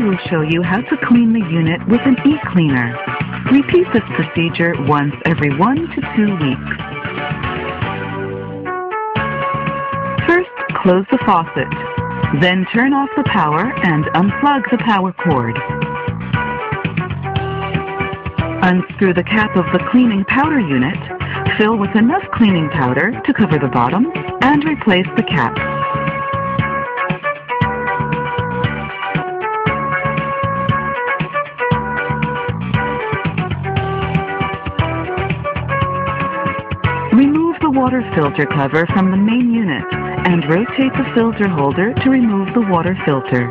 will show you how to clean the unit with an e-cleaner. Repeat this procedure once every 1 to 2 weeks. First, close the faucet. Then turn off the power and unplug the power cord. Unscrew the cap of the cleaning powder unit, fill with enough cleaning powder to cover the bottom, and replace the cap. Remove the water filter cover from the main unit and rotate the filter holder to remove the water filter.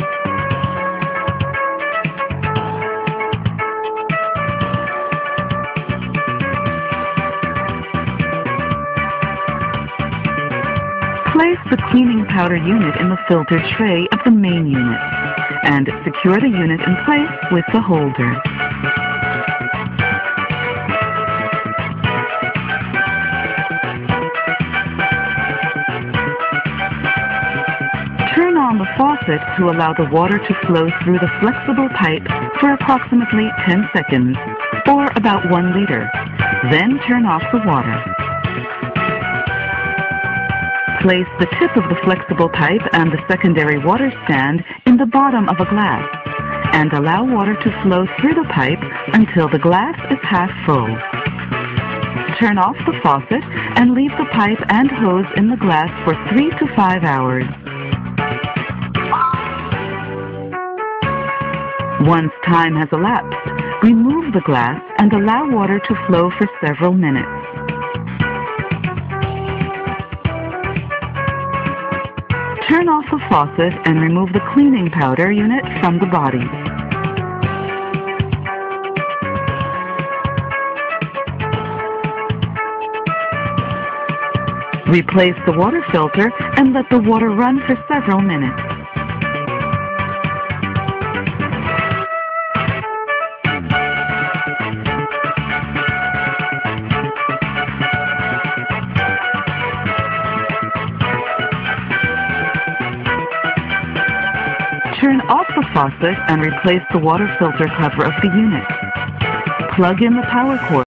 Place the cleaning powder unit in the filter tray of the main unit and secure the unit in place with the holder. Turn on the faucet to allow the water to flow through the flexible pipe for approximately 10 seconds, or about 1 liter. Then turn off the water. Place the tip of the flexible pipe and the secondary water stand in the bottom of a glass and allow water to flow through the pipe until the glass is half full. Turn off the faucet and leave the pipe and hose in the glass for 3 to 5 hours. Once time has elapsed, remove the glass and allow water to flow for several minutes. Turn off the faucet and remove the cleaning powder unit from the body. Replace the water filter and let the water run for several minutes. Turn off the faucet and replace the water filter cover of the unit. Plug in the power cord.